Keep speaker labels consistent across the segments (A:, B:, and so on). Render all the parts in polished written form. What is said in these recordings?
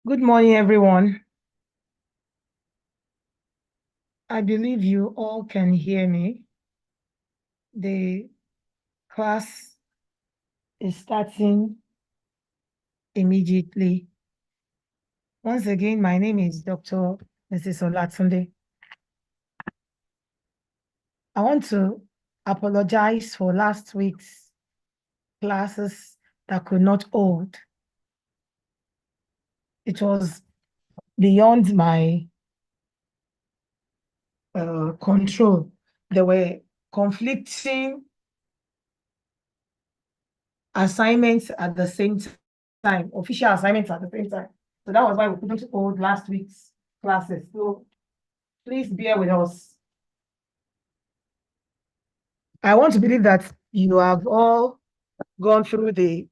A: Good morning, everyone. I believe you all can hear me. The class is starting immediately. Once again, my name is Dr. Mrs. Olatunde. I want to apologize for last week's classes that could not hold. It was beyond my control. There were conflicting assignments at the same time, official assignments at the same time. So that was why we couldn't hold last week's classes. So please bear with us. I want to believe that you have all gone through the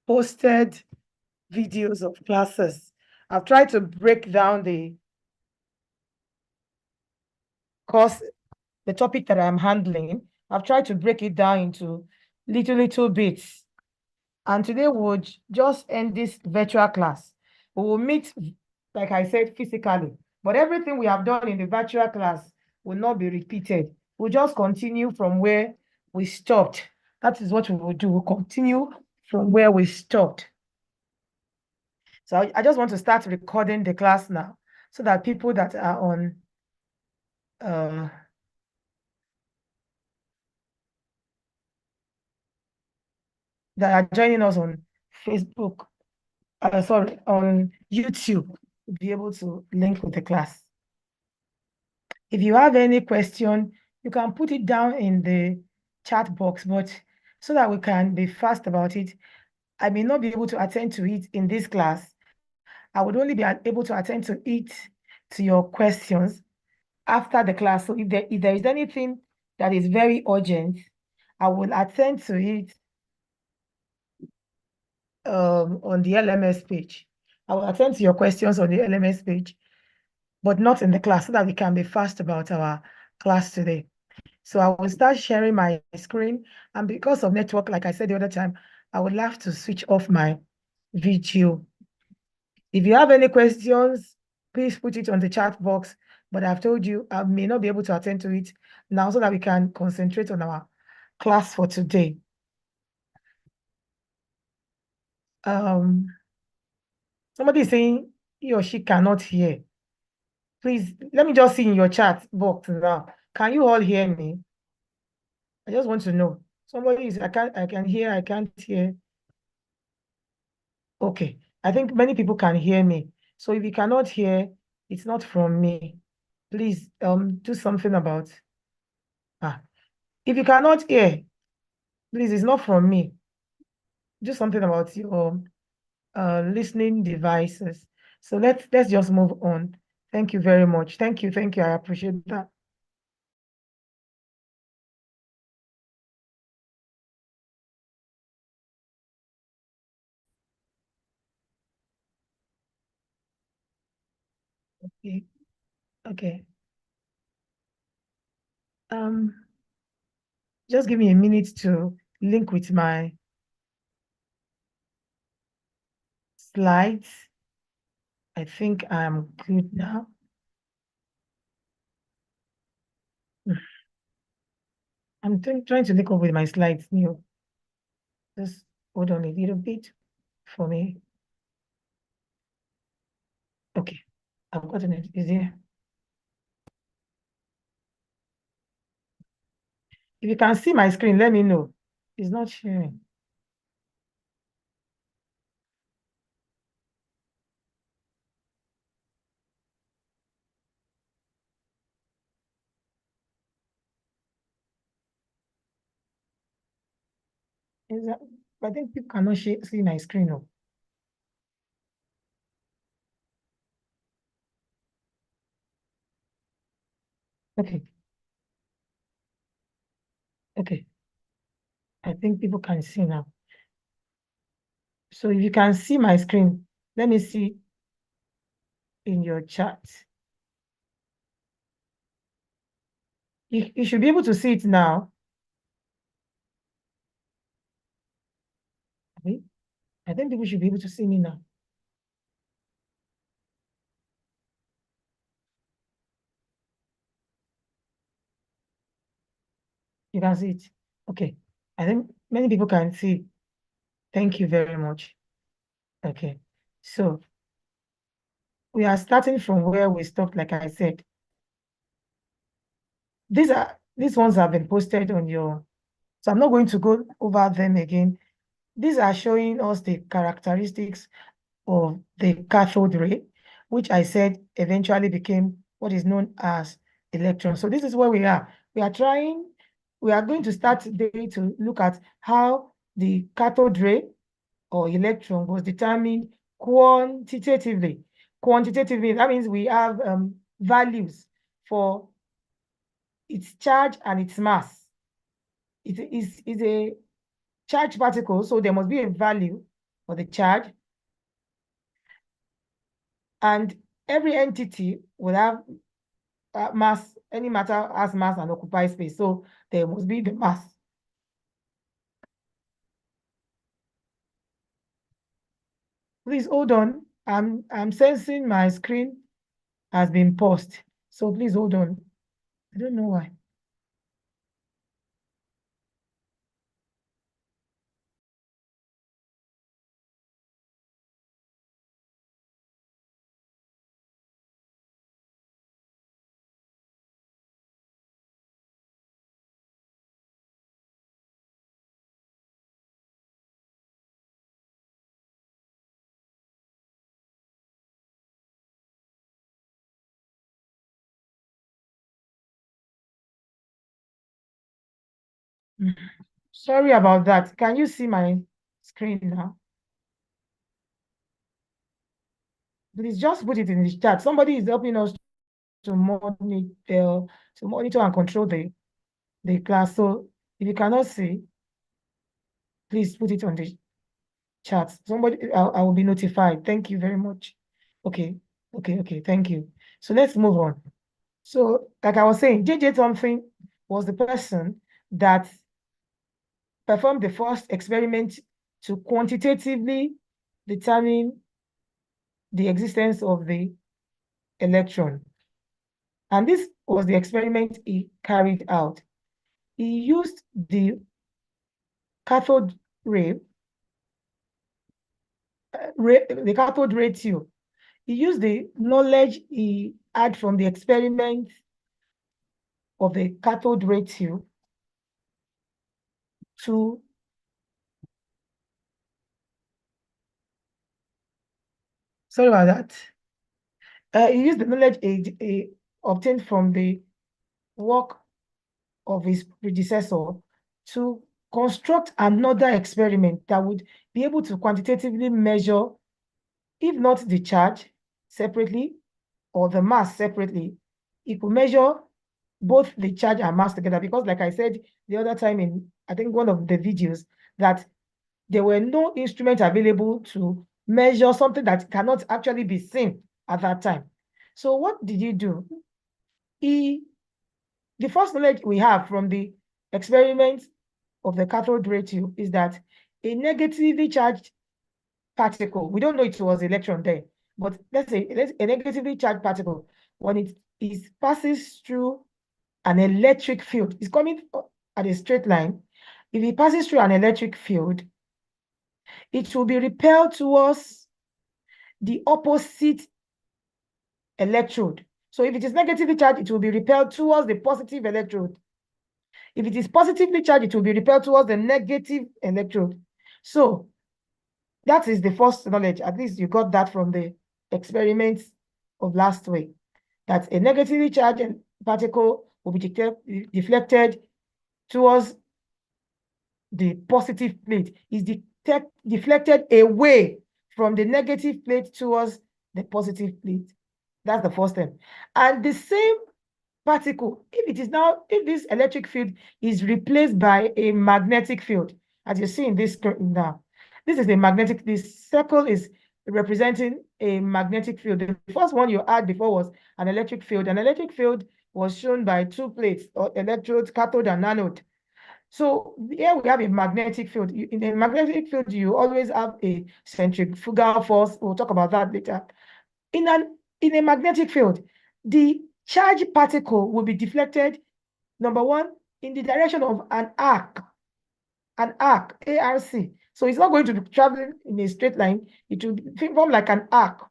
A: posted videos of classes. I've tried to break down the course, the topic that I'm handling. I've tried to break it down into little bits. And today we'll just end this virtual class. We will meet, like I said, physically. But everything we have done in the virtual class will not be repeated. We'll just continue from where we stopped. That is what we will do. We'll continue from where we stopped. So I just want to start recording the class now so that people that are on that are joining us on Facebook, on YouTube, will be able to link with the class. If you have any question, you can put it down in the chat box, but so that we can be fast about it, I may not be able to attend to it in this class. I would only be able to attend to it, to your questions after the class. So if there is anything that is very urgent, I will attend to it on the LMS page. I will attend to your questions on the LMS page, but not in the class, so that we can be fast about our class today. So I will start sharing my screen. And because of network, like I said the other time, I would love to switch off my video. If you have any questions, please put it on the chat box. But I've told you, I may not be able to attend to it now so that we can concentrate on our class for today. Somebody is saying he or she cannot hear. Please, let me just see in your chat box now. Can you all hear me? I just want to know. Somebody is, I can hear, I can't hear. Okay, I think many people can hear me. So if you cannot hear, it's not from me. Please do something about. If you cannot hear, please, it's not from me. Do something about your listening devices. So let's just move on. Thank you very much. Thank you. I appreciate that. Okay. Okay. Just give me a minute to link with my slides. I think I'm good now. I'm trying to link up with my slides new. Just hold on a little bit for me. Okay, I've gotten it. Is here. If you can see my screen, let me know. It's not sharing. Is that, I think people cannot see my screen. No. Okay. Okay. I think people can see now. So if you can see my screen, let me see in your chat. You should be able to see it now. I think people should be able to see me now. You can see it. Okay. I think many people can see. Thank you very much. Okay. So we are starting from where we stopped, like I said. These ones have been posted on your, so I'm not going to go over them again. These are showing us the characteristics of the cathode ray, which I said eventually became what is known as electron. So this is where we are. We are going to start today to look at how the cathode ray or electron was determined quantitatively. Quantitatively, that means we have values for its charge and its mass. It is a charged particle, so there must be a value for the charge. And every entity will have mass, any matter has mass and occupies space. So there must be the mass. Please hold on. I'm sensing my screen has been paused. So please hold on. I don't know why. Sorry about that. Can you see my screen now? Please just put it in the chat. Somebody is helping us to monitor and control the class. So if you cannot see, please put it on the chat. Somebody, I will be notified. Thank you very much. Okay, okay. Thank you. So let's move on. So, like I was saying, J.J. Thomson was the person that performed the first experiment to quantitatively determine the existence of the electron. And this was the experiment he carried out. He used the cathode ray, the cathode ray tube. He used the knowledge he had from the experiment of the cathode ray tube to sorry about that. He used the knowledge he obtained from the work of his predecessor to construct another experiment that would be able to quantitatively measure, if not the charge separately or the mass separately, it could measure both the charge and mass together. Because like I said the other time in, I think one of the videos, that there were no instruments available to measure something that cannot actually be seen at that time. So what did he do? The first knowledge we have from the experiment of the cathode ray tube is that a negatively charged particle, we don't know it was electron there, but let's say a negatively charged particle, when it passes through an electric field, it's coming at a straight line. If it passes through an electric field, it will be repelled towards the opposite electrode. So if it is negatively charged, it will be repelled towards the positive electrode. If it is positively charged, it will be repelled towards the negative electrode. So that is the first knowledge. At least you got that from the experiments of last week, that a negatively charged particle will be deflected towards the positive plate. Is deflected away from the negative plate towards the positive plate. That's the first step. And the same particle, if this electric field is replaced by a magnetic field, as you see in this now, this is a magnetic, this circle is representing a magnetic field. The first one you had before was an electric field. An electric field was shown by two plates or electrodes, cathode and anode. So here we have a magnetic field. In a magnetic field, you always have a centrifugal force. We'll talk about that later. In a magnetic field, the charged particle will be deflected, number one, in the direction of an arc, ARC. So it's not going to be traveling in a straight line. It will form like an arc.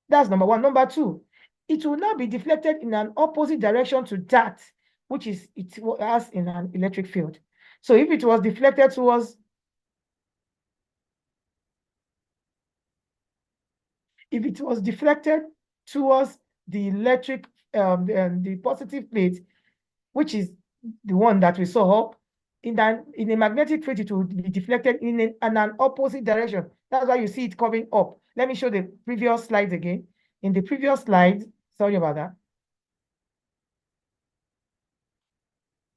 A: That's number one. Number two, it will now be deflected in an opposite direction to that, which is it has in an electric field. So if it was deflected towards, the electric, the positive plate, which is the one that we saw up, in a magnetic field, it will be deflected in an opposite direction. That's why you see it coming up. Let me show the previous slides again. In the previous slide, sorry about that.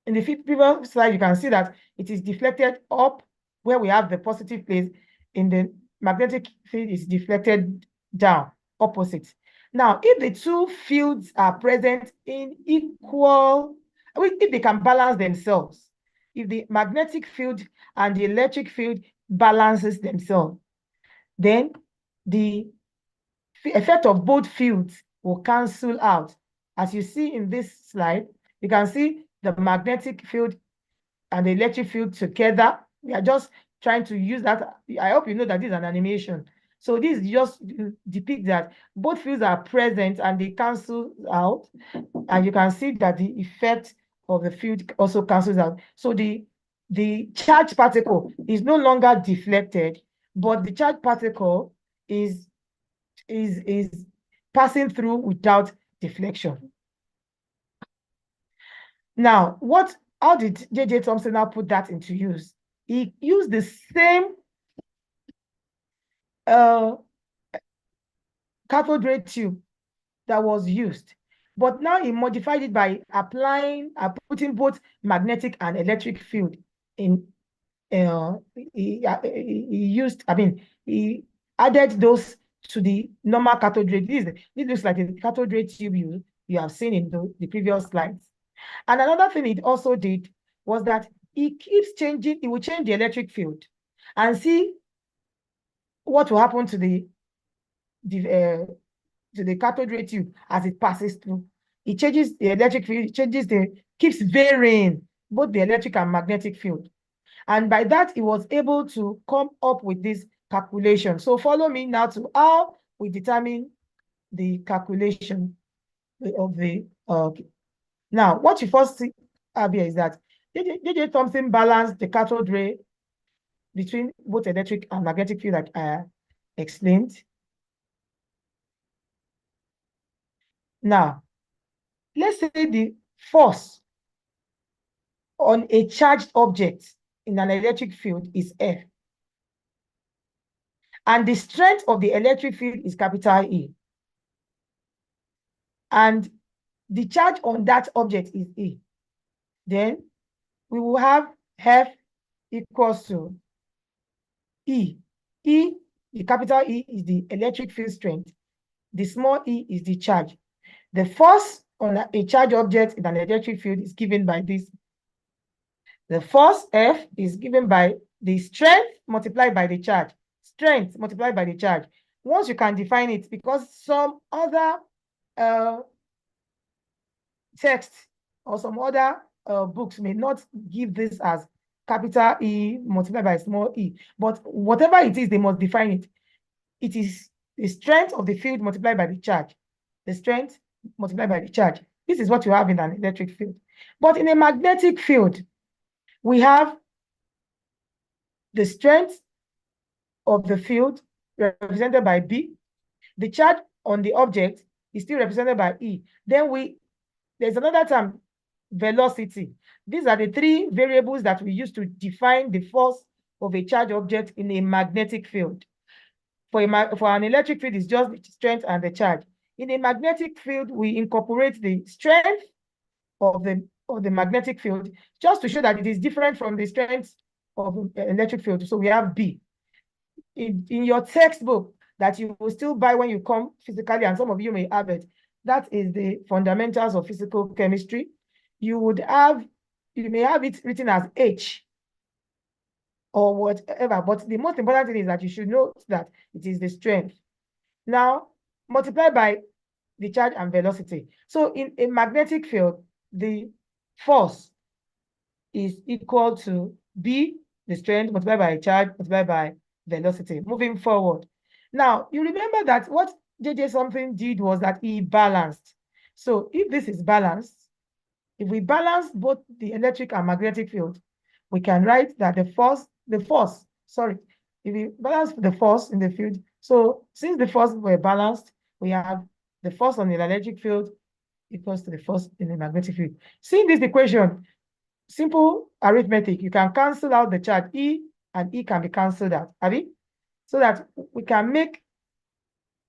A: In the previous slide, you can see that it is deflected up where we have the positive place. In the magnetic field, is deflected down, opposite. Now, if the two fields are present in equal, if they can balance themselves, if the magnetic field and the electric field balances themselves, then the effect of both fields will cancel out. As you see in this slide, you can see the magnetic field and the electric field together. We are just trying to use that. I hope you know that this is an animation. So this just depicts that both fields are present and they cancel out. And you can see that the effect of the field also cancels out. So the charged particle is no longer deflected, but the charged particle is passing through without deflection. Now, how did J.J. Thomson now put that into use? He used the same cathode ray tube that was used, but now he modified it by putting both magnetic and electric field in. He added those to the normal cathode ray. This looks like a cathode ray tube you have seen in the previous slides. And another thing it also did was that he will change the electric field and see what will happen to the cathode ray tube as it passes through. It changes the electric field, keeps varying both the electric and magnetic field. And by that, he was able to come up with this calculation. So follow me now to how we determine the calculation of the now, what you first see here is that J.J. Thomson balanced the cathode ray between both electric and magnetic field, like I explained. Now, let's say the force on a charged object in an electric field is F. And the strength of the electric field is capital E. And the charge on that object is E. Then we will have F equals to E. E, the capital E, is the electric field strength. The small e is the charge. The force on a charged object in an electric field is given by this. The force F is given by the strength multiplied by the charge. Strength multiplied by the charge. Once you can define it, because some other text or some other books may not give this as capital E multiplied by small e, but whatever it is, they must define it. It is the strength of the field multiplied by the charge. The strength multiplied by the charge. This is what you have in an electric field. But in a magnetic field, we have the strength of the field represented by B. The charge on the object is still represented by E. Then there's another term, velocity. These are the three variables that we use to define the force of a charged object in a magnetic field. For an electric field, it's just the strength and the charge. In a magnetic field, we incorporate the strength of the magnetic field just to show that it is different from the strength of the electric field. So we have B. In your textbook that you will still buy when you come physically, and some of you may have it, that is the fundamentals of physical chemistry. You would have you may have it written as H or whatever, but the most important thing is that you should know that it is the strength. Now, multiply by the charge and velocity. So in a magnetic field, the force is equal to B, the strength, multiplied by charge, multiplied by velocity. Moving forward. Now, you remember that what J.J. Thomson did was that he balanced. So if this is balanced, if we balance both the electric and magnetic field, we can write that if we balance the force in the field, so since the force were balanced, we have the force on the electric field equals to the force in the magnetic field. Seeing this equation, simple arithmetic, you can cancel out the charge E, and E can be cancelled out, Abby? So that we can make,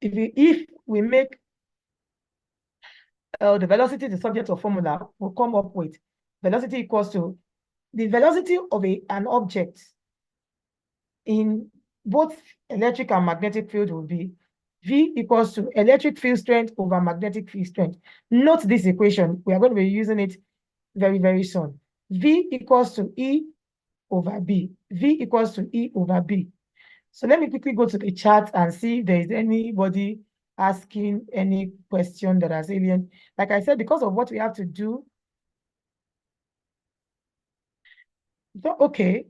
A: if we make the velocity the subject of formula, we'll come up with velocity equals to the velocity of an object in both electric and magnetic field will be V equals to electric field strength over magnetic field strength. Note this equation. We are going to be using it very, very soon. V equals to E over B. V equals to E over B. So let me quickly go to the chat and see if there is anybody asking any question that is alien. Like I said, because of what we have to do. So, okay,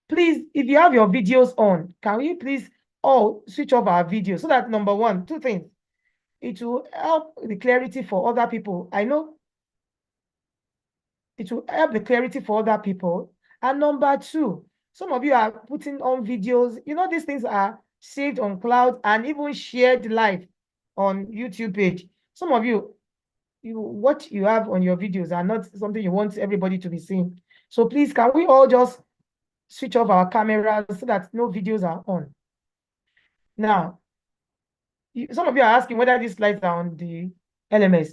A: please, if you have your videos on, can we please all switch off our video so that number one, two things. It will help the clarity for other people. I know it will help the clarity for other people. And number two, some of you are putting on videos. You know, these things are saved on cloud and even shared live on YouTube page. Some of you, what you have on your videos are not something you want everybody to be seeing. So please, can we all just switch off our cameras so that no videos are on? Now, some of you are asking whether these slides are on the LMS.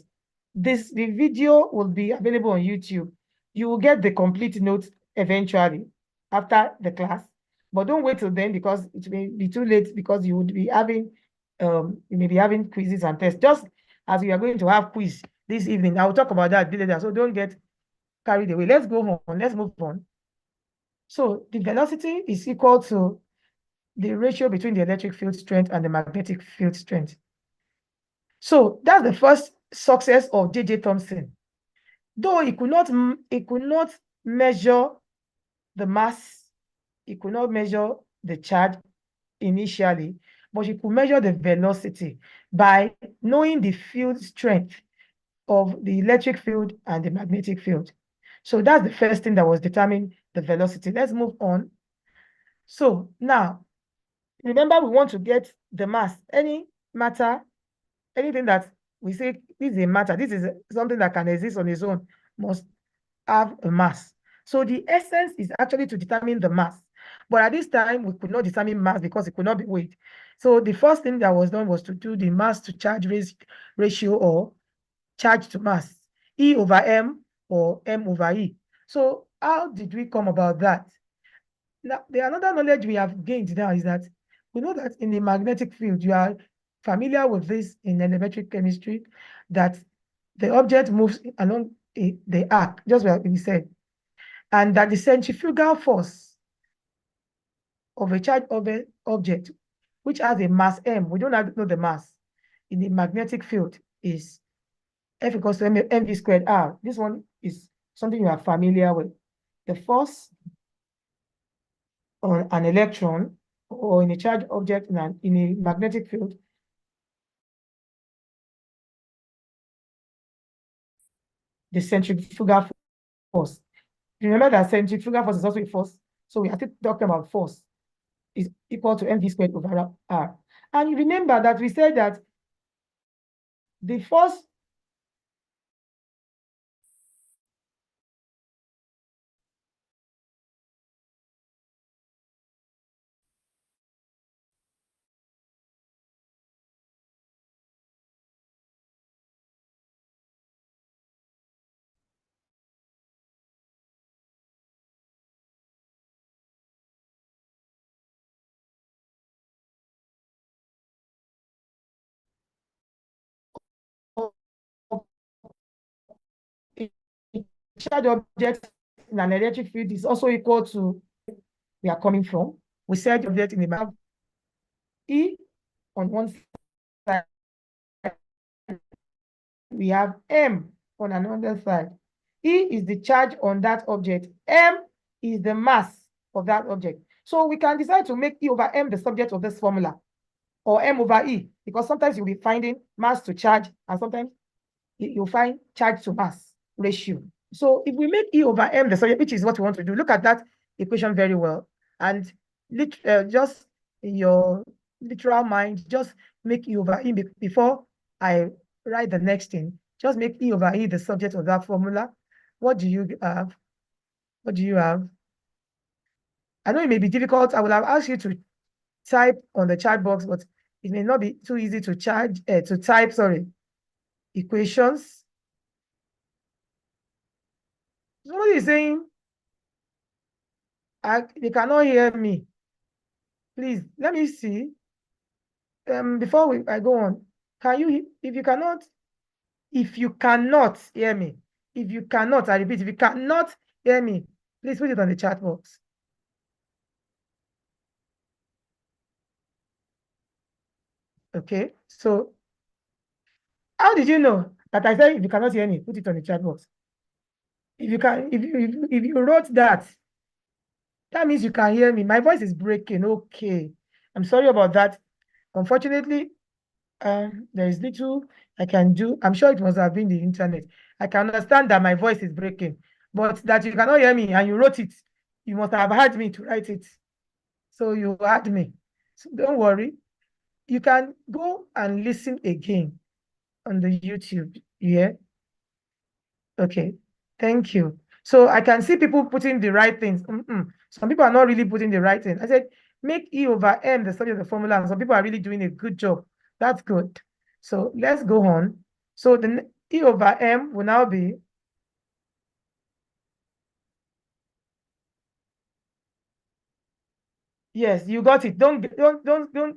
A: The video will be available on YouTube. You will get the complete notes eventually after the class, but don't wait till then because it may be too late because you would be having you may be having quizzes and tests. Just as we are going to have quiz this evening, I will talk about that later. So don't get carried away. Let's go on. Let's move on. So the velocity is equal to the ratio between the electric field strength and the magnetic field strength. So that's the first success of J.J. Thomson. Though he could not measure the mass, he could not measure the charge initially, but he could measure the velocity by knowing the field strength of the electric field and the magnetic field. So that's the first thing that was determining the velocity. Let's move on. So now, remember we want to get the mass. Any matter, anything that we say this is a matter, this is something that can exist on its own, must have a mass. So the essence is actually to determine the mass. But at this time, we could not determine mass because it could not be weighed. So the first thing that was done was to do the mass to charge ratio or charge to mass, E over M or M over E. So how did we come about that? Now, the another knowledge we have gained now is that we know that in the magnetic field, you are familiar with this in elementary chemistry, that the object moves along the arc, just like we said, and that the centrifugal force of a charged object, which has a mass m, we don't know the mass, in the magnetic field is F equals to mv squared r. This one is something you are familiar with. The force on an electron or in a charged object in a magnetic field the centrifugal force. Remember that centrifugal force is also a force. So we are still talking about force is equal to mv squared over r. And you remember that we said that the force of a charged object in an electric field is also equal to, we are coming from, we said object in the map, E on one side, we have M on another side. E is the charge on that object. M is the mass of that object. So we can decide to make E over M the subject of this formula, or M over E, because sometimes you'll be finding mass to charge, and sometimes you'll find charge to mass ratio. So if we make E over M the subject, which is what we want to do, look at that equation very well, and just in your literal mind, just make E over E before I write the next thing. Just make E over E the subject of that formula. What do you have? What do you have? I know it may be difficult. I will have asked you to type on the chat box, but it may not be too easy to type, sorry, equations. Somebody is saying, they cannot hear me. Please, let me see. Before I go on, can you, if you cannot hear me, I repeat, if you cannot hear me, please put it on the chat box. Okay, so how did you know that I said if you cannot hear me, put it on the chat box? If you wrote that, that means you can hear me. My voice is breaking. Okay, I'm sorry about that. Unfortunately, there is little I can do. I'm sure it must have been the internet. I can understand that my voice is breaking, but that you cannot hear me and you wrote it, you must have heard me to write it. So you heard me. So don't worry. You can go and listen again on the YouTube. Yeah. Okay. Thank you. So I can see people putting the right things. Some people are not really putting the right thing. I said, make E over M the study of the formula, and some people are really doing a good job. That's good. So let's go on. So the E over M will now be, yes, you got it. Don't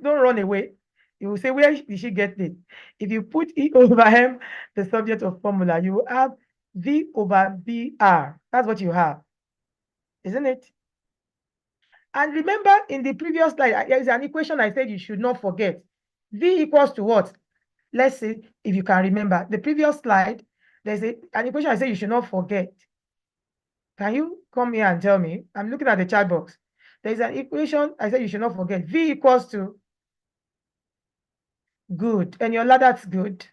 A: run away. You will say, where did she get it? If you put E over M, the subject of formula, you will have V over BR. That's what you have, isn't it? And remember, in the previous slide, there is an equation I said you should not forget. V equals to what? Let's see if you can remember. The previous slide, there's an equation I said you should not forget. Can you come here and tell me? I'm looking at the chat box. There's an equation I said you should not forget. V equals to, good. And your that's good.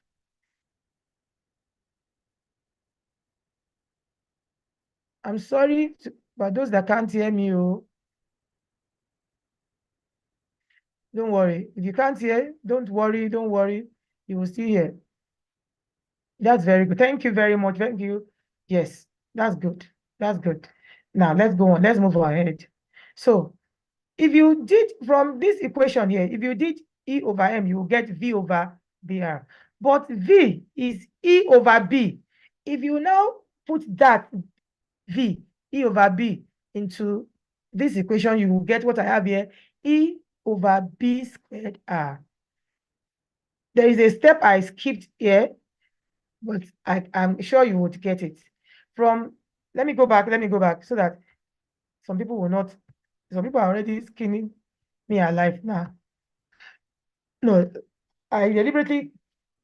A: I'm sorry, but those that can't hear me, oh, don't worry. If you can't hear, don't worry. You will still hear. That's very good. Thank you very much. Thank you. Yes, that's good. That's good. Now let's go on. Let's move ahead. So if you did from this equation here, if you did E over M, you will get V over BR. But V is E over B. If you now put that V, E over B, into this equation, you will get what I have here, E over B squared R. There is a step I skipped here, but I'm sure you would get it. Let me go back so that some people are already skinning me alive now. No, I deliberately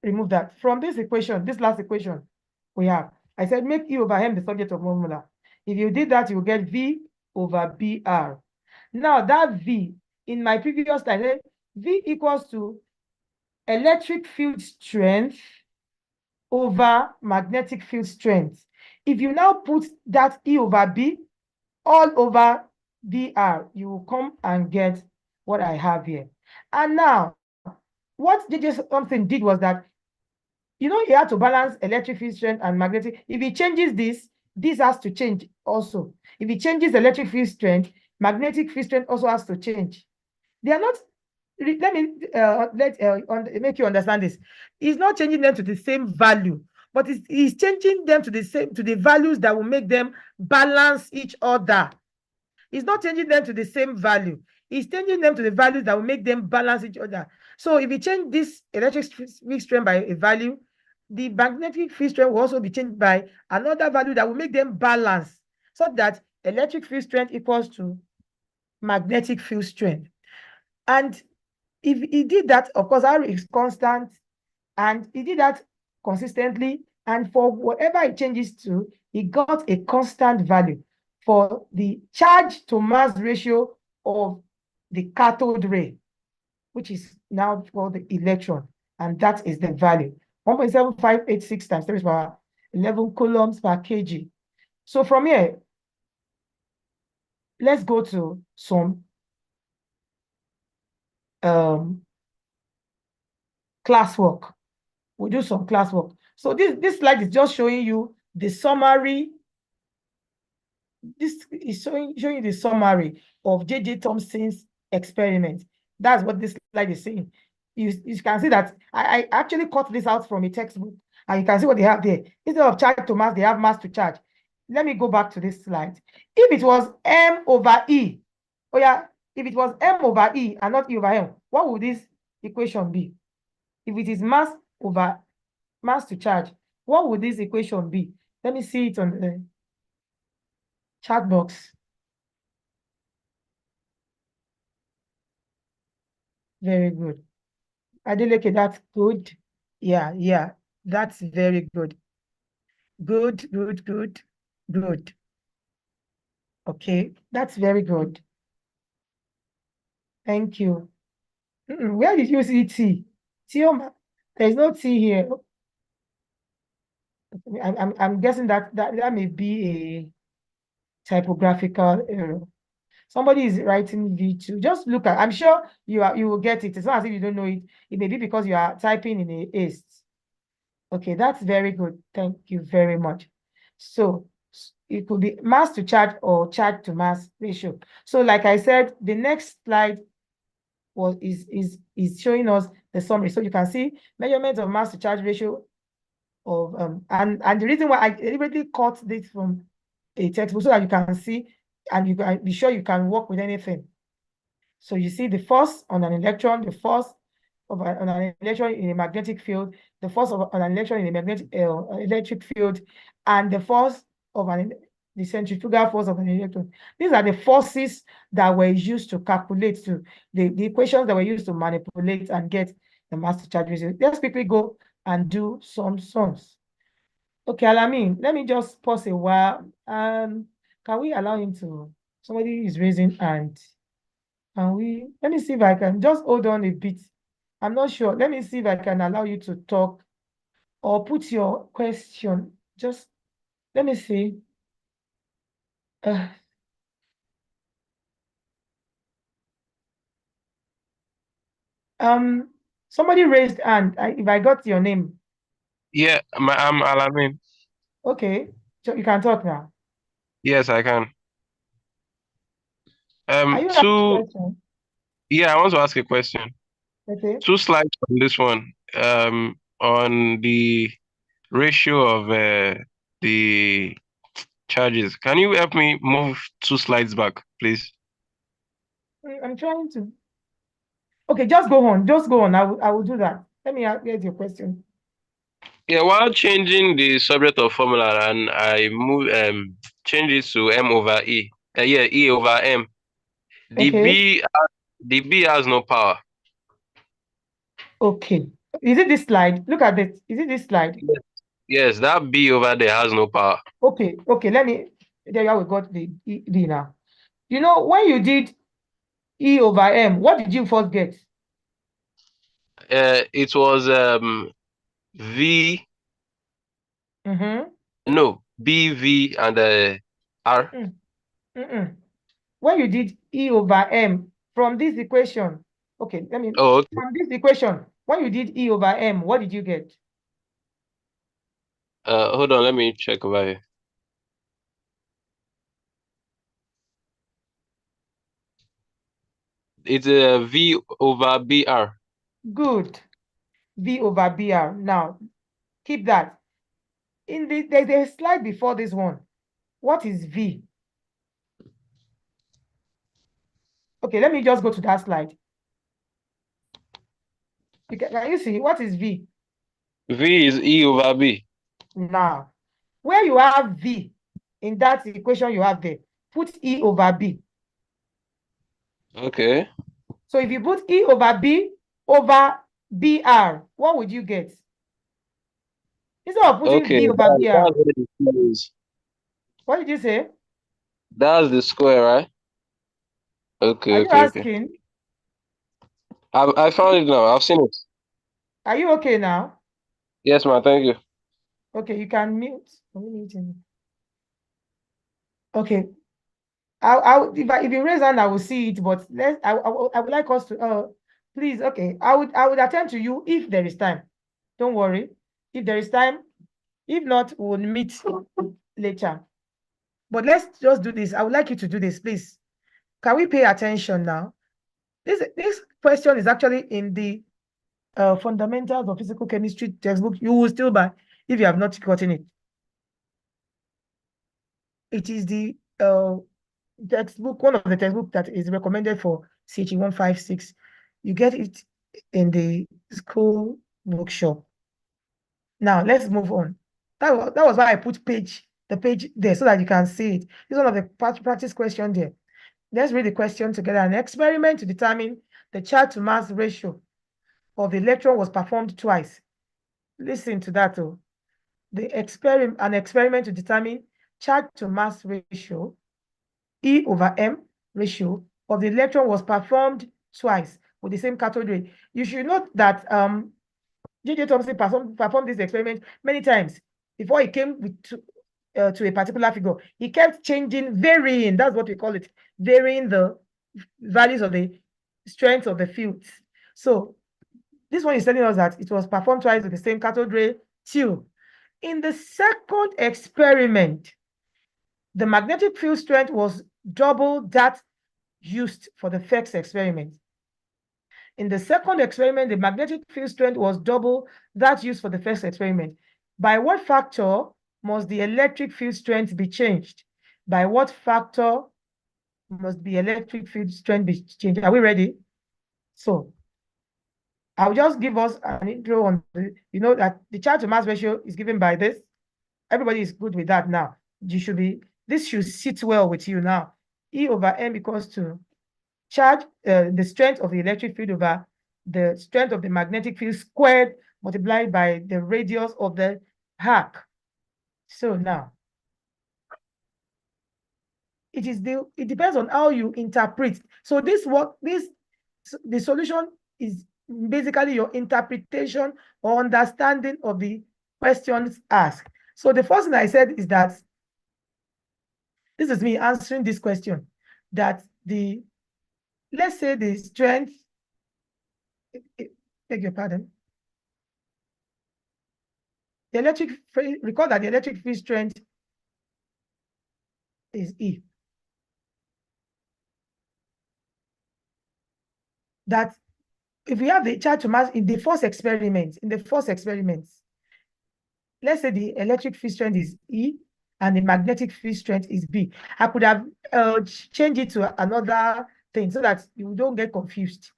A: removed that. From this equation, this last equation we have, I said make E over M the subject of formula. If you did that, you get V over BR. Now that V, in my previous slide, V equals to electric field strength over magnetic field strength. If you now put that E over B all over BR, you will come and get what I have here. And now, what Thomson did was that, he had to balance electric field strength and magnetic. If he changes this has to change also. If he changes electric field strength, magnetic field strength also has to change. They are not, let me make you understand this. He's not changing them to the same value, but he's changing them to the values that will make them balance each other. He's not changing them to the same value. He's changing them to the values that will make them balance each other. So if you change this electric field strength by a value, the magnetic field strength will also be changed by another value that will make them balance. so that electric field strength equals to magnetic field strength. And if he did that, of course, R is constant, and he did that consistently. And for whatever it changes to, he got a constant value for the charge to mass ratio of the cathode ray, which is now called the electron. And that is the value 1.7586 times 10 to the power 11 coulombs per kg. So from here, let's go to some classwork. We'll do some classwork. So this slide is just showing you the summary. This is showing you the summary of J.J. Thomson's experiment. That's what this slide is saying. You can see that I actually cut this out from a textbook, and you can see what they have there. Instead of charge to mass, they have mass to charge. Let me go back to this slide. If it was M over E, oh yeah, if it was M over E and not E over M, what would this equation be? If it is mass over mass to charge, what would this equation be? Let me see it on the chat box. Very good. Adeleke, that's good. Yeah, that's very good. Good. Okay, that's very good. Thank you. Where did you see T? There's no T here. I'm guessing that may be a typographical error. Somebody is writing V2. Just look at, I'm sure you will get it. It's not as if you don't know it. It may be because you are typing in a haste. Okay, that's very good. Thank you very much. So it could be mass to charge or charge to mass ratio. So like I said, the next slide is showing us the summary. So you can see measurements of mass to charge ratio of and the reason why I deliberately cut this from a textbook so that you can see and you can be sure you can work with anything. So you see the force on an electron, the force of on an electron in a magnetic field, the force of on an electron in a magnetic electric field, and the force of the centrifugal force of an electron. These are the forces that were used to calculate the equations that were used to manipulate and get the mass to charge ratio. Let's quickly go and do some sums. Okay, Alamin, let me just pause a while. Can we allow him to? Somebody is raising hand. Let me see if I can just hold on a bit. I'm not sure. Let me see if I can allow you to talk or put your question. Just let me see. Somebody raised hand. If I got your name.
B: Yeah, I'm Alamin.
A: Okay, so you can talk now.
B: Yes, I can.
A: Are you asking a question?
B: Yeah, I want to ask a question.
A: Okay.
B: 2 slides on this one. On the ratio of the charges. Can you help me move 2 slides back, please?
A: I'm trying to. Okay, just go on. Just go on. I will do that. Let me get your question.
B: Yeah, while changing the subject of formula, and I move change it to M over E. E over M.
A: Okay.
B: The B has no power.
A: Okay. Is it this slide? Look at this. Is it this slide?
B: Yes, that B over there has no power.
A: Okay. Let me. There you are. We got the D now. You know, when you did E over M, what did you first get?
B: It was V. No, B, V, and R.
A: When you did E over M from this equation, okay,
B: Oh, okay.
A: from this equation, when you did E over M, what did you get?
B: Hold on, let me check over here. It's V over BR.
A: Good. V over BR. Now, keep that. There's a slide before this one. What is V? Okay, let me just go to that slide. Can you see what is V?
B: V is E over B.
A: Now, where you have V, in that equation you have there. Put E over B.
B: Okay.
A: So if you put E over B over BR, what would you get? Instead of putting
B: Okay,
A: V over BR,
B: that's what the square is.
A: what did you say?
B: That's the square, right?
A: Are
B: Okay,
A: you
B: okay, okay.
A: asking?
B: I found it now. I've seen it.
A: Are you okay now?
B: Yes, ma'am. Thank you.
A: Okay, you can mute. Are we muting? Okay. If you raise hand, I will see it, but I would like us to please, okay. I would attend to you if there is time. Don't worry. If there is time, if not, we'll meet later. But let's just do this. I would like you to do this, please. Can we pay attention now? This question is actually in the fundamentals of physical chemistry textbook. You will still buy if you have not gotten it. It is the textbook, one of the textbooks that is recommended for CHE156. You get it in the school bookshop. Now let's move on. That was why I put the page there so that you can see it. This is one of the practice question there. Let's read the question together. An experiment to determine the charge to mass ratio of the electron was performed twice. Listen to that. Oh. An experiment to determine charge to mass ratio, E over M ratio of the electron was performed twice with the same cathode ray. You should note that J.J. Thomson performed this experiment many times before he came to a particular figure. He kept varying, that's what we call it, varying the values of the strength of the fields. So this one is telling us that it was performed twice with the same cathode ray tube. In the second experiment, the magnetic field strength was double that used for the first experiment. In the second experiment, the magnetic field strength was double that used for the first experiment. By what factor must the electric field strength be changed? By what factor must the electric field strength be changed? Are we ready? So I'll just give us an intro on that the charge to mass ratio is given by this. Everybody is good with that now. This should sit well with you now. E over M equals to charge, the strength of the electric field over the strength of the magnetic field squared multiplied by the radius of the arc. So now, it depends on how you interpret. So the solution is basically your interpretation or understanding of the questions asked. So the first thing I said is that this is me answering this question, that let's say the strength, beg your pardon, recall that the electric field strength is E. That if we have the charge to mass in the first experiment, let's say the electric field strength is E and the magnetic field strength is B. I could have changed it to another thing so that you don't get confused.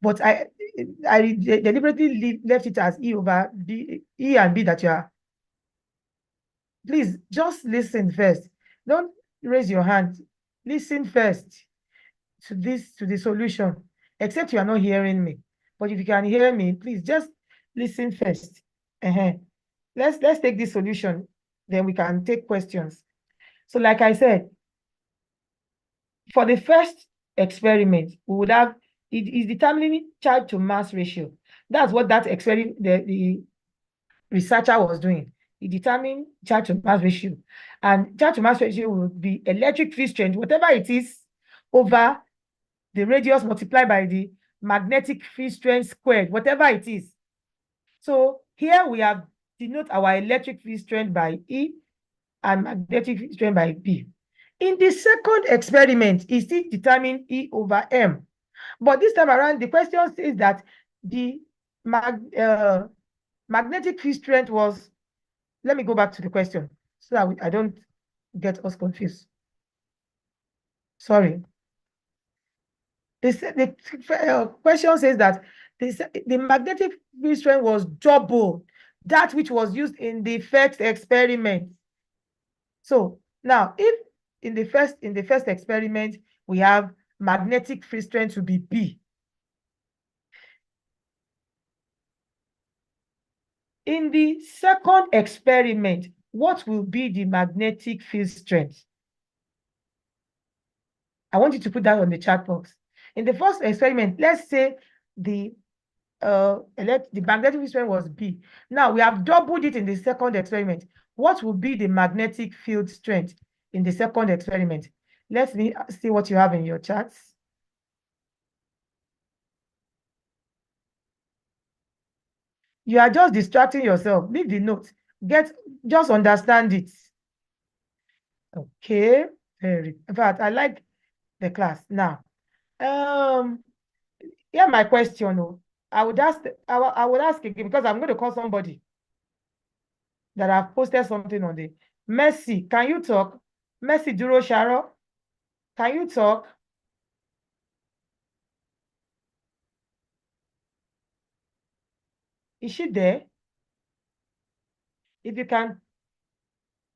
A: But I deliberately left it as E over B, E and B that you are. Please just listen first. Don't raise your hand. Listen first to the solution, except you are not hearing me. But if you can hear me, please just listen first. Let's take this solution, then we can take questions. So like I said, for the first experiment, we would have, it is determining charge to mass ratio. That's what that experiment, the researcher was doing. He determined charge to mass ratio. And charge to mass ratio would be electric field strength, whatever it is, over the radius multiplied by the magnetic field strength squared, whatever it is. So here we have denote our electric field strength by E and magnetic field strength by B. In the second experiment, it still determined E over M. But this time around, the question says that the magnetic field strength was, let me go back to the question so that I don't get us confused. Sorry. The question says that the magnetic field strength was double that which was used in the first experiment. So Now, if in the first experiment, we have magnetic field strength to be B. In the second experiment, what will be the magnetic field strength? I want you to put that on the chat box. In the first experiment, let's say the magnetic field strength was B. Now we have doubled it in the second experiment. What will be the magnetic field strength in the second experiment? Let me see what you have in your charts. You are just distracting yourself. Leave the note. Just understand it. Okay. In fact, I like the class. Now, here my question. Oh, I would ask again because I'm going to call somebody that I've posted something on the Mercy. Can you talk? Mercy Duro Sharo, can you talk? Is she there? If you can,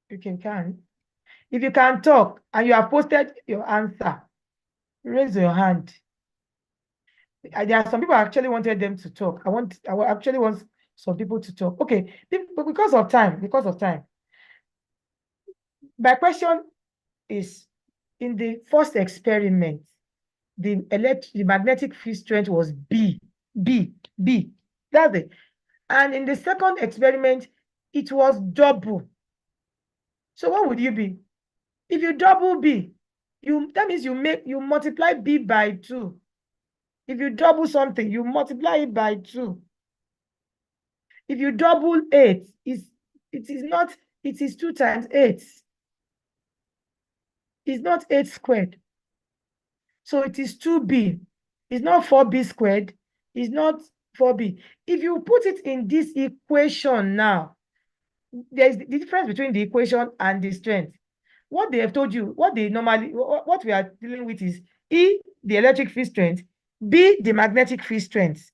A: you can. If you can talk and you have posted your answer, raise your hand. There are some people I actually wanted them to talk. I actually want some people to talk. Okay, because of time. My question is, in the first experiment, the magnetic field strength was B. That's it. And in the second experiment, it was double. So what would you be? If you double B, that means you multiply B by 2. If you double something, you multiply it by 2. If you double 8, it is 2 times 8. It's not 8 squared. So it is 2B. It's not 4B squared. It's not 4B. If you put it in this equation now, there's the difference between the equation and the strength. What they have told you, what we are dealing with is E, the electric field strength, B, the magnetic field strength.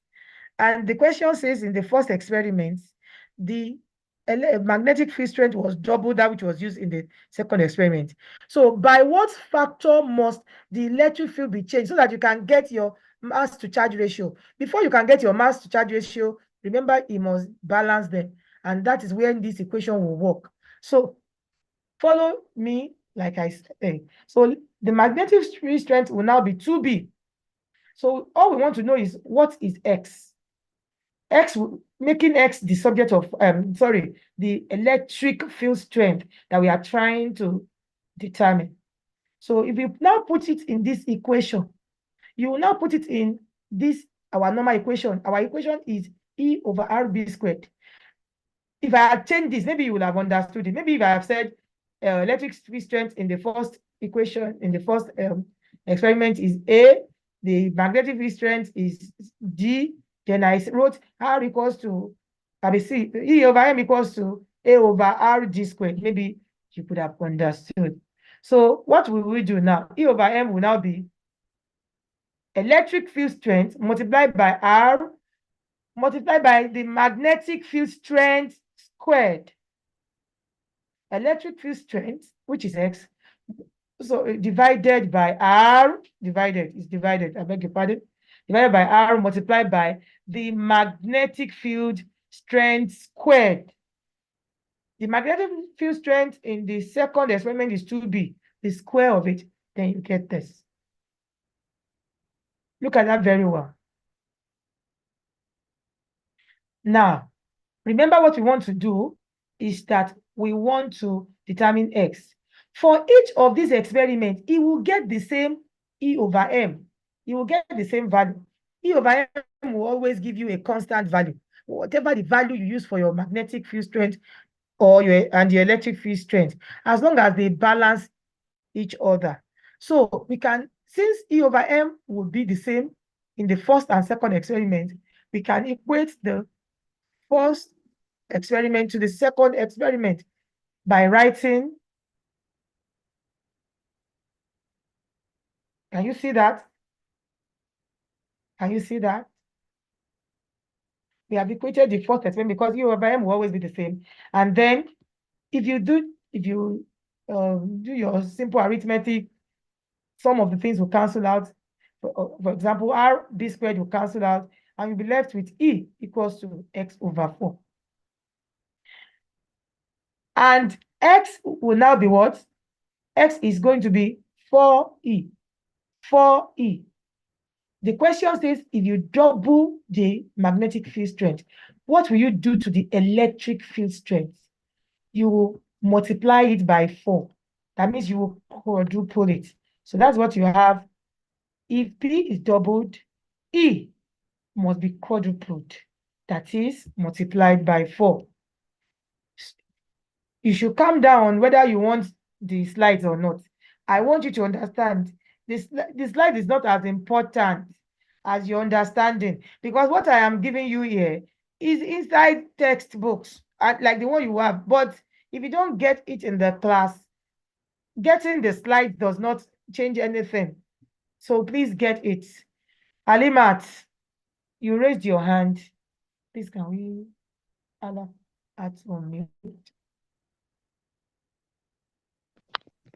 A: And the question says in the first experiment, the magnetic field strength was double that which was used in the second experiment. So by what factor must the electric field be changed so that you can get your mass to charge ratio? Before you can get your mass to charge ratio, remember it must balance them. And that is when this equation will work. So follow me, like I said. So the magnetic field strength will now be 2B. So all we want to know is what is X? Making X the subject of, the electric field strength that we are trying to determine. So if you now put it in this equation, you will now put it in this, our normal equation. Our equation is E over RB squared. If I had changed this, maybe you would have understood it. Maybe if I have said electric field strength in the first equation, in the first experiment is A, the magnetic field strength is D, then I wrote R equals to, E over M equals to A over RG squared. Maybe you could have understood. So what will we do now? E over M will now be electric field strength multiplied by R multiplied by the magnetic field strength squared. Electric field strength, which is X, so divided by R, I beg your pardon, divided by R multiplied by the magnetic field strength squared. The magnetic field strength in the second experiment is 2B, the square of it, then you get this. Look at that very well. Now, remember what we want to do is that we want to determine X. For each of these experiments, it will get the same E over M. You will get the same value. E over M will always give you a constant value. Whatever the value you use for your magnetic field strength or your electric field strength, as long as they balance each other. So we can, since E over M will be the same in the first and second experiment, we can equate the first experiment to the second experiment by writing. Can you see that? Can you see that? We have equated the first experiment because E over M will always be the same. And then if you do your simple arithmetic, some of the things will cancel out. For example, r b squared will cancel out, and you'll be left with E equals to x over 4. And x will now be what? X is going to be 4E. 4E. The question says, if you double the magnetic field strength, what will you do to the electric field strength? You will multiply it by 4. That means you will quadruple it. So that's what you have. If P is doubled, E must be quadrupled. That is multiplied by 4. You should calm down whether you want the slides or not. I want you to understand this. The slide is not as important as your understanding, because what I am giving you here is inside textbooks, like the one you have. But if you don't get it in the class, getting the slides does not change anything. So please get it. Alimat, you raised your hand. Please, can we at on mute?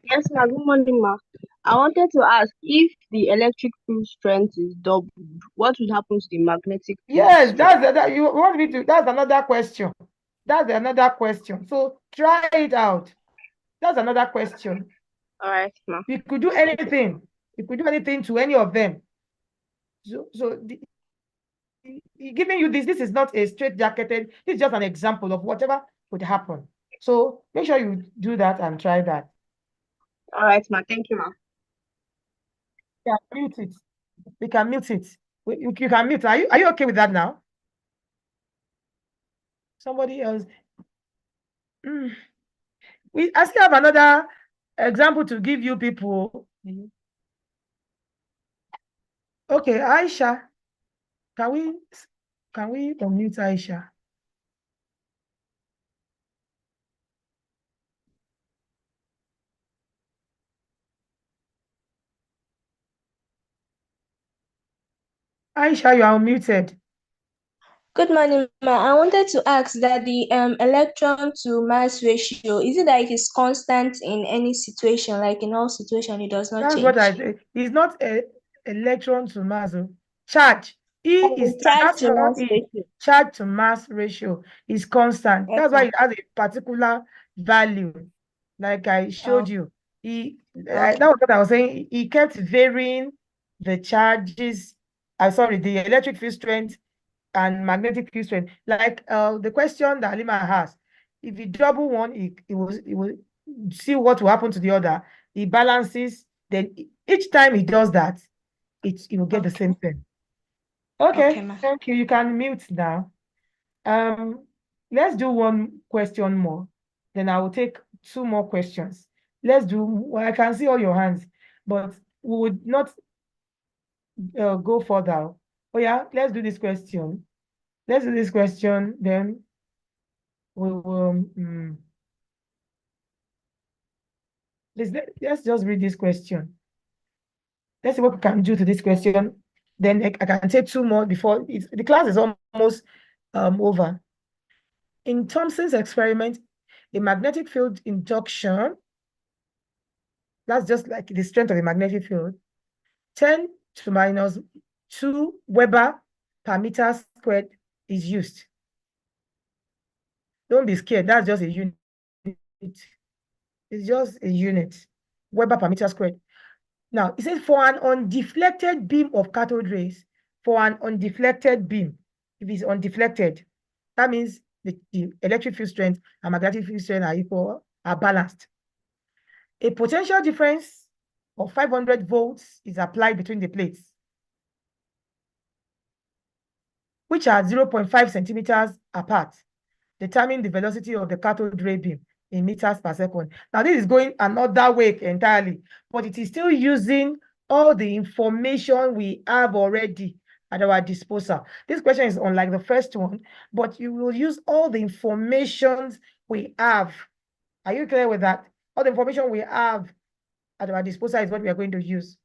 C: Yes, ma'am. Good morning, ma. I wanted to ask, if the electric field strength is doubled, what would happen to the magnetic field
A: Yes,
C: strength?
A: you want me to. That's another question. That's another question. So try it out. That's another question.
C: All right, ma.
A: You could do anything. You could do anything to any of them. Giving you this is not a straight jacketed. This is just an example of whatever could happen. So make sure you do that and try that.
C: All right, ma. Thank you, ma.
A: Yeah, mute it. We can mute it. You can mute. Are you okay with that now? Somebody else. I still have another example to give you people. Okay, Aisha, can we unmute Aisha? Aisha, you are unmuted.
D: Good morning, ma. I wanted to ask that the electron to mass ratio, is it that it is constant in any situation, like in all situations, it does not
A: That's
D: change?
A: what I say. It's not a electron to mass. Charge. E is
D: charge to mass ratio.
A: Charge to mass ratio is constant. That's why it has a particular value. Like I showed you. That was what I was saying. He kept varying the charges. The electric field strength and magnetic field strength. Like the question that Halima has, if you double one, it will see what will happen to the other. He balances. Then each time he does that, it will get the same thing. Okay, thank you. You can mute now. Let's do one question more. Then I will take 2 more questions. Let's do. Well, I can see all your hands, but we would not go further. Oh yeah, let's do this question. Let's do this question. Then we will. Let's just read this question. Let's see what we can do to this question. Then I can take 2 more before the class is almost over. In Thomson's experiment, a magnetic field induction, that's just like the strength of a magnetic field, 10 to minus 2 Weber per meter squared is used. Don't be scared. That's just a unit. It's just a unit. Weber per meter squared. Now, it says for an undeflected beam of cathode rays, for an undeflected beam, if it's undeflected, that means the electric field strength and magnetic field strength are equal, are balanced. A potential difference of 500 volts is applied between the plates, which are 0.5 centimeters apart. Determine the velocity of the cathode ray beam in meters per second. Now, this is going another way entirely, but it is still using all the information we have already at our disposal. This question is unlike the first one, but you will use all the information we have. Are you clear with that? All the information we have at our disposal is what we are going to use.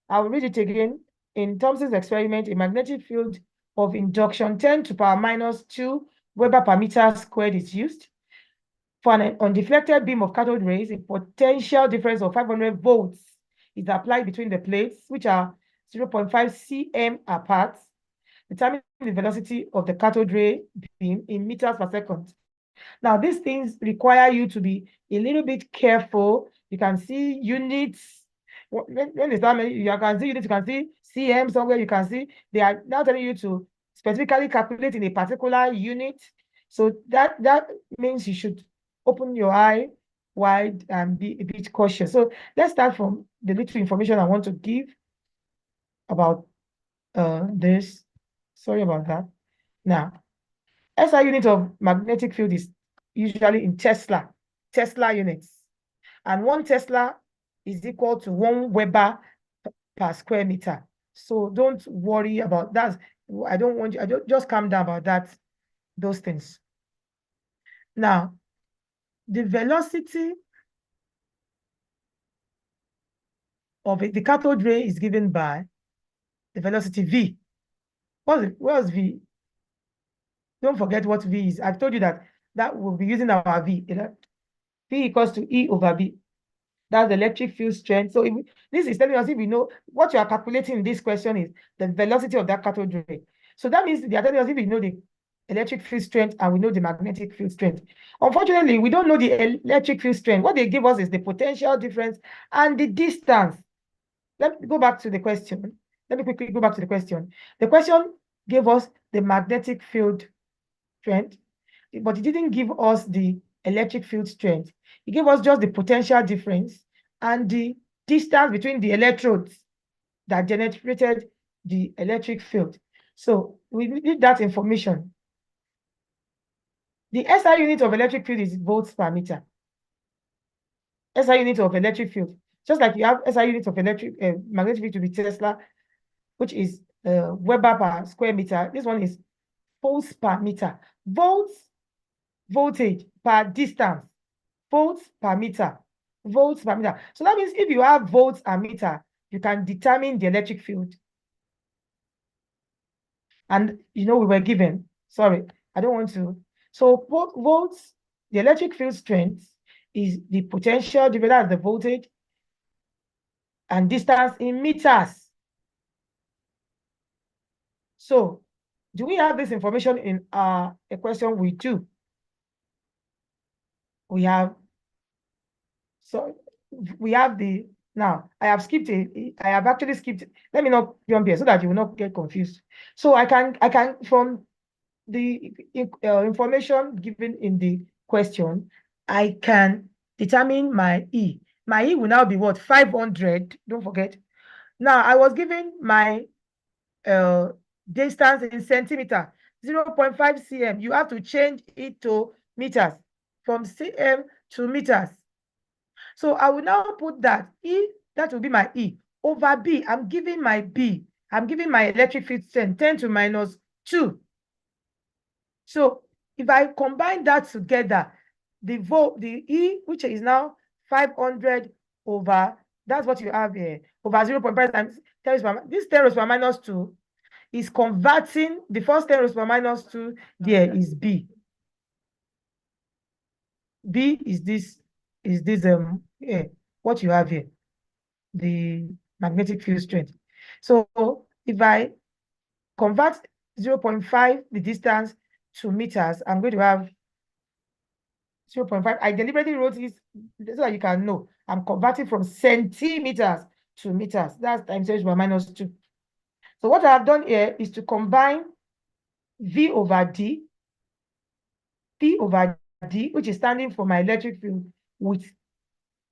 A: I will read it again. In Thomson's experiment, a magnetic field of induction 10 to power minus 2 Weber per meter squared is used. For an undeflected beam of cathode rays, a potential difference of 500 volts is applied between the plates, which are 0.5 cm apart, determining the velocity of the cathode ray beam in meters per second. Now, these things require you to be a little bit careful. You can see units. When they start, you can see units, you can see cm somewhere, you can see they are now telling you to specifically calculate in a particular unit. So that means you should open your eye wide and be a bit cautious. So let's start from the little information I want to give about this. Sorry about that. Now, SI unit of magnetic field is usually in Tesla units. And 1 Tesla is equal to 1 Weber per square meter. So don't worry about that. I don't want you, just calm down about that, those things. Now, the velocity of the cathode ray is given by the velocity V. What's V? Don't forget what V is. I've told you that we'll be using our V. V equals to E over B. That's the electric field strength. So this is telling us if we know what you are calculating in this question is the velocity of that cathode ray. So that means they are telling us if we know the electric field strength and we know the magnetic field strength. Unfortunately, we don't know the electric field strength. What they give us is the potential difference and the distance. Let me go back to the question. Let me quickly go back to the question. The question gave us the magnetic field strength, but it didn't give us the electric field strength. It gave us just the potential difference and the distance between the electrodes that generated the electric field. So we need that information. The SI unit of electric field is volts per meter. SI unit of electric field. Just like you have SI unit of magnetic field to be Tesla, which is Weber per square meter. This one is volts per meter. Volts, voltage per distance. Volts per meter. Volts per meter. So that means if you have volts per meter, you can determine the electric field. And we were given, sorry, I don't want to. So volts, the electric field strength is the potential divided by the voltage and distance in meters. So do we have this information in a question? We do. We have, so we have the, now I have skipped it. I have actually skipped it. Let me not jump here so that you will not get confused. So I can from the information given in the question, I can determine my E. My E will now be what? 500. Don't forget. Now I was given my distance in centimeter, 0.5 cm. You have to change it to meters, from cm to meters. So I will now put that E, that will be my E, over B. I'm giving my B. I'm giving my electric field strength 10 to minus 2. So if I combine that together, the E, which is now 500 over, that's what you have here, over 0.5 times 10 raised by, this 10 raised by minus 2 is converting, the first 10 raised by minus 2 there is B. B is this what you have here, the magnetic field strength. So if I convert 0.5, the distance, to meters, I'm going to have 0.5. I deliberately wrote this so that you can know. I'm converting from centimeters to meters. That's times 10 by minus 2. So what I have done here is to combine V over D, which is standing for my electric field, with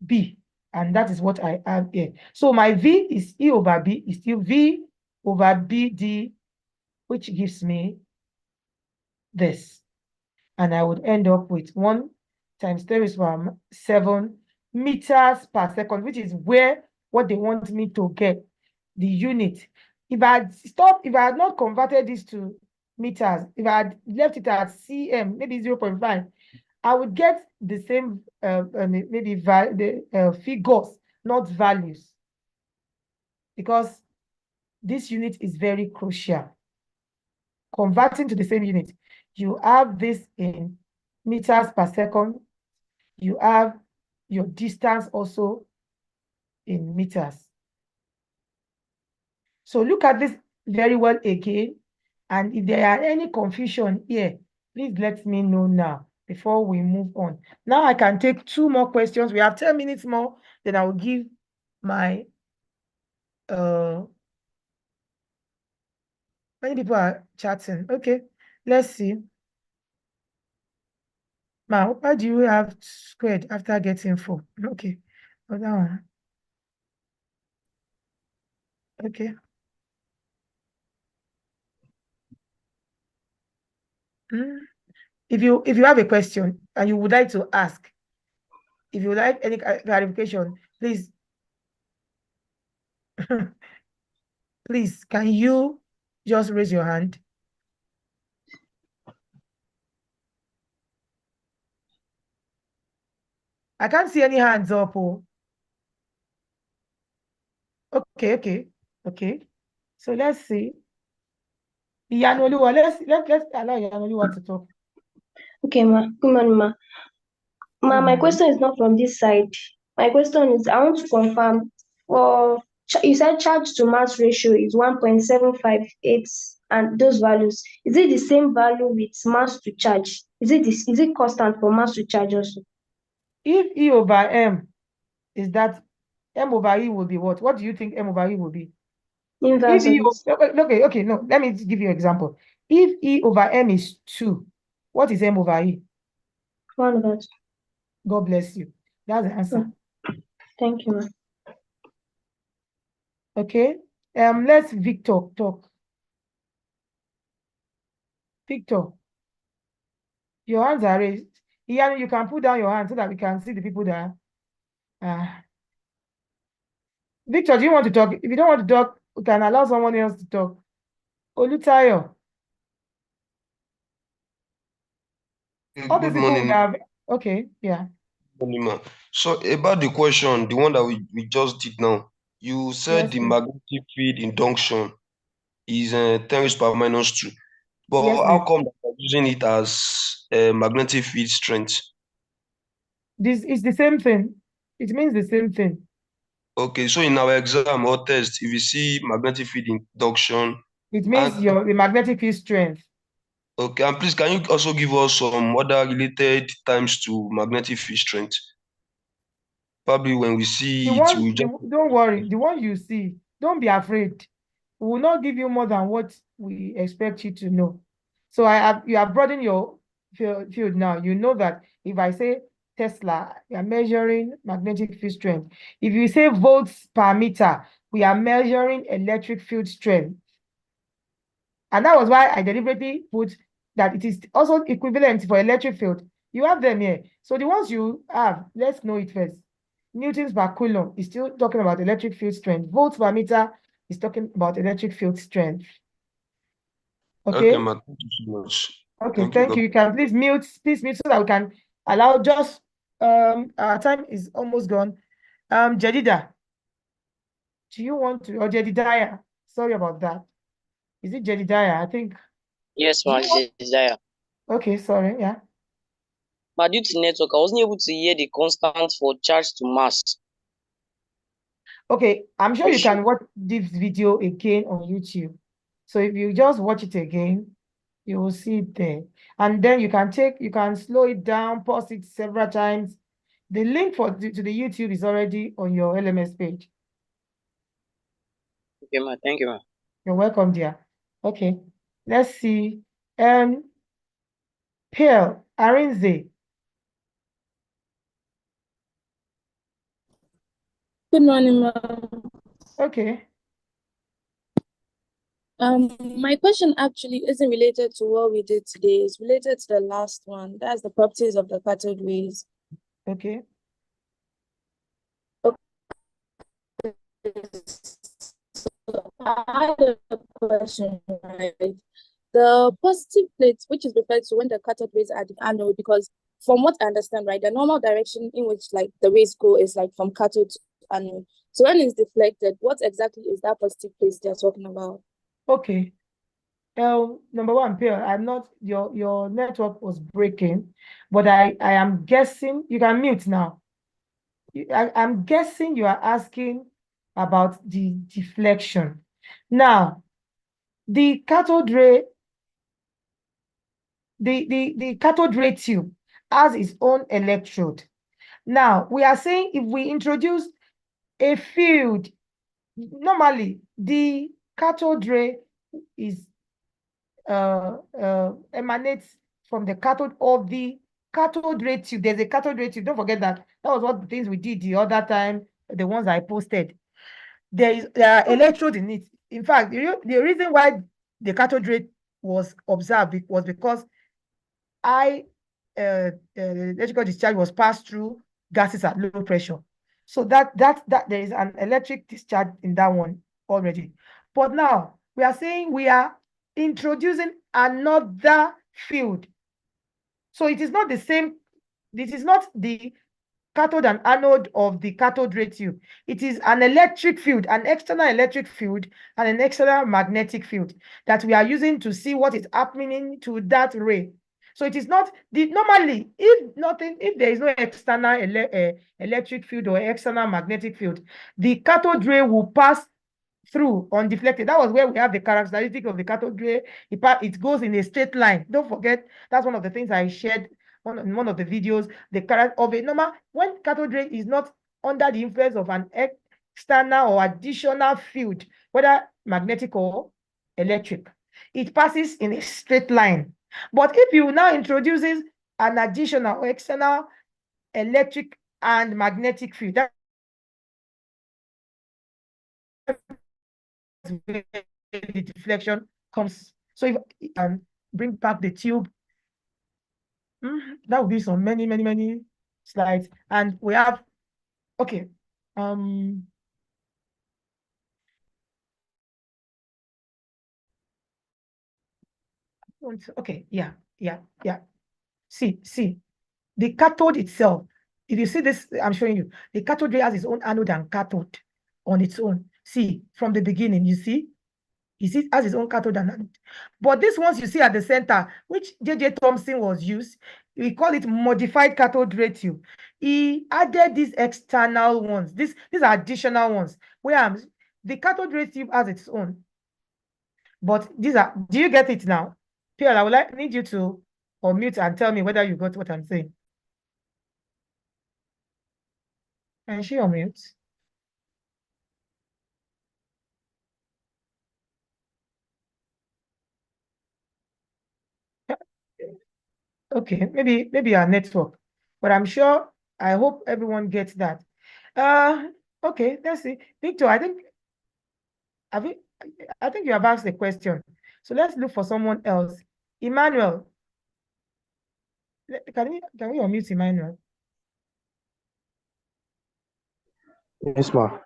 A: B. And that is what I have here. So my V is E over B, is still V over BD, which gives me this. And I would end up with 1 times 10 raised by 7 meters per second, which is what they want me to get, the unit. If I had not converted this to meters, if I had left it at cm, maybe 0.5, I would get the same, maybe the figures, not values, because this unit is very crucial. Converting to the same unit, you have this in meters per second, you have your distance also in meters. So look at this very well again. And if there are any confusion here, please let me know now before we move on. Now I can take 2 more questions. We have 10 minutes more. Then I will give my many people are chatting. Okay, let's see. Now, why do you have squared after getting 4? Okay, that one. Okay. If you have a question and you would like to ask, if you would like any clarification, please, please, can you just raise your hand? I can't see any hands up. Oh. Okay. So let's see. Yanoluwa, let's allow Yanoluwa to talk.
C: Okay, ma. Good morning, ma. My question is not from this side. My question is, I want to confirm, for you said charge to mass ratio is 1.758, and those values, is it the same value with mass to charge? Is it constant for mass to charge also?
A: If E over M is that, M over E will be what? What do you think M over E will be?
C: Inverse of it.
A: Okay, no, let me give you an example. If E over M is 2, what is M over E?
C: 1 over 2.
A: God bless you. That's the answer.
C: Thank you, ma.
A: Okay. Let's Victor talk. Victor, your hands are raised. Ian, you can put down your hand so that we can see the people that Victor, do you want to talk? If you don't want to talk, we can allow someone else to talk. Olutayo. All these people would have, okay, yeah.
E: So about the question, the one that we just did now, you said
A: Yes,
E: the
A: please.
E: magnetic field induction is 10 raised power minus 2. But
A: Yes,
E: how
A: please.
E: come that you're using it as magnetic field strength?
A: This is the same thing. It means the same thing.
E: Okay, so in our exam or test, if you see magnetic field induction,
A: It means the magnetic field strength.
E: okay, and please, can you also give us some other related times to magnetic field strength? Probably when we see it, we just...
A: Don't worry. The one you see, don't be afraid. We will not give you more than what we expect you to know. So you have broadened your field now. You know that if I say Tesla, we are measuring magnetic field strength. If you say volts per meter, we are measuring electric field strength. And that was why I deliberately put that it is also equivalent for electric field. You have them here. So the ones you have, let's know it first. Newtons per coulomb is still talking about electric field strength. Volts per meter is talking about electric field strength. Okay,
E: ma, thank you so much.
A: Okay, thank you. You can please mute so that we can allow just our time is almost gone. Jedida, do you want to, or Jedidiah? Sorry about that. Is it Jedidiah? I think.
F: Yes, ma, Jedidiah.
A: Okay, sorry, yeah.
F: But due to network, I wasn't able to hear the constant for charge to mass.
A: Okay, I'm sure you can watch this video again on YouTube. So if you just watch it again, you will see it there. And then you can slow it down, pause it several times. The link to the YouTube is already on your LMS page.
F: Okay, ma. Thank you, ma.
A: You're welcome, dear. Okay, let's see. Pearl Arinze.
G: Good morning, ma'am.
A: Okay.
G: My question actually isn't related to what we did today. It's related to the last one. That's the properties of the cathode rays.
A: Okay.
G: So I had a question, right? The positive plate, which is referred to when the cathode rays are at the anode, because from what I understand, right, the normal direction in which like the rays go is like from cathode to anode. So when it's deflected, what exactly is that positive plate they're talking about?
A: Okay. Number one, Pierre, I'm not, your network was breaking, but I am guessing, you can mute now. I'm guessing you are asking about the deflection. Now, the cathode ray, the cathode ray tube has its own electrode. Now, we are saying if we introduce a field, normally the cathode ray is emanates from the cathode of the cathode ray tube. There's a cathode ray tube. Don't forget that. That was what the things we did the other time, the ones I posted. There are electrodes in it. In fact, the reason why the cathode ray was observed was because electrical discharge was passed through gases at low pressure. So that there is an electric discharge in that one already. But now we are saying we are introducing another field. So it is not the same. This is not the cathode and anode of the cathode ray tube. It is an electric field, an external electric field and an external magnetic field that we are using to see what is happening to that ray. So it is not normally, if there is no external electric field or external magnetic field, the cathode ray will pass through undeflected. That was where we have the characteristic of the cathode ray. It goes in a straight line. Don't forget, that's one of the things I shared in one of the videos. The character of a normal, when cathode ray is not under the influence of an external or additional field, whether magnetic or electric, it passes in a straight line. But if you now introduces an additional or external electric and magnetic field, that's where the deflection comes. So if you can bring back the tube, that would be some many slides. And we have, okay. Okay, yeah. See, the cathode itself, if you see this, I'm showing you, the cathode ray has its own anode and cathode on its own. See, from the beginning, you see, it has its own cathode and anode. But these ones you see at the center, which J.J. Thomson was used, we call it modified cathode ray tube. He added these external ones. These are additional ones. Where the cathode ray tube has its own. But these are, do you get it now? Pierre, I would need you to unmute and tell me whether you got what I'm saying. Can she unmute? Okay, maybe our network, but I'm sure, I hope everyone gets that. Okay, let's see. Victor, I think you have asked the question. So let's look for someone else. Emmanuel. Can we unmute Emmanuel?
H: Yes, ma.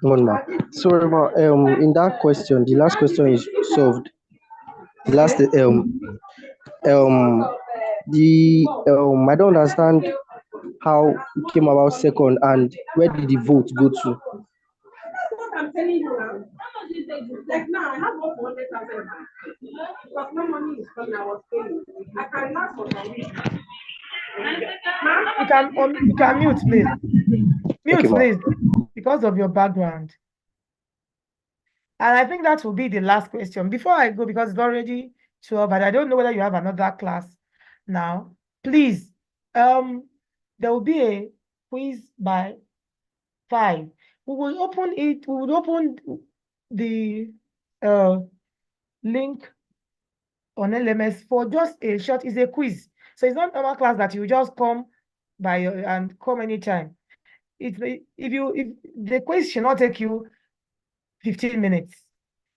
H: One ma. Sorry, ma. In that question, the last question is solved. The last I don't understand how it came about second and where did the vote go to? I'm telling you now. Like now, I have 100,000 because no money is coming. I was paying. I can last for some weeks.
A: You can mute, please. Mute,
H: Okay,
A: please, because of your background. And I think that will be the last question. Before I go, because it's already 12, but I don't know whether you have another class now. Please, there will be a quiz by 5. We will open it. We will open the link on LMS for just a short. It's a quiz, so it's not normal class that you just come by and come anytime. If the quiz should not take you 15 minutes,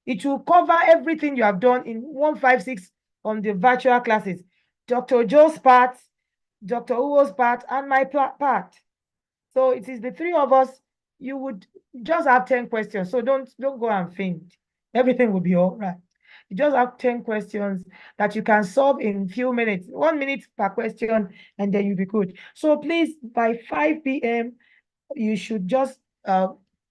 A: it will cover everything you have done in 156 on the virtual classes. Dr. Joe's part, Dr. Uwo's part, and my part. So it is the 3 of us. You would just have 10 questions. So don't go and faint. Everything will be all right. You just have 10 questions that you can solve in few minutes, 1 minute per question, and then you'll be good. So please, by 5 p.m., you should just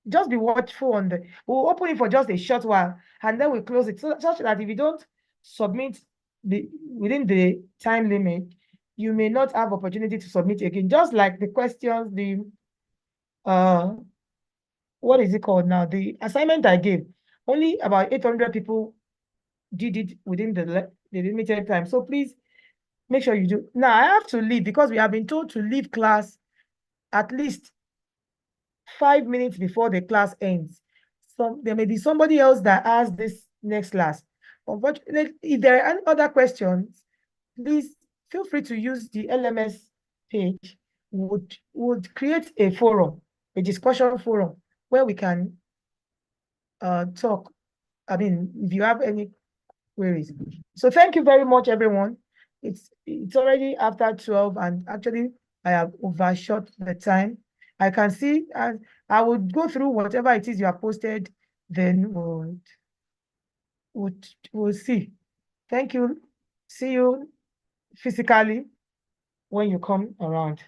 A: just be watchful on the, we'll open it for just a short while and then we close it, so such that if you don't submit within the time limit, you may not have opportunity to submit again. Just like the questions, what is it called now? The assignment I gave, only about 800 people did it within the limited time. So please make sure you do. Now I have to leave because we have been told to leave class at least 5 minutes before the class ends. So there may be somebody else that has this next class. Unfortunately, if there are any other questions, please feel free to use the LMS page. Would create a forum, a discussion forum where we can talk. I mean, if you have any queries. So thank you very much, everyone. It's already after 12, and actually I have overshot the time. I can see, and I would go through whatever it is you have posted, then we'll see. Thank you. See you physically when you come around.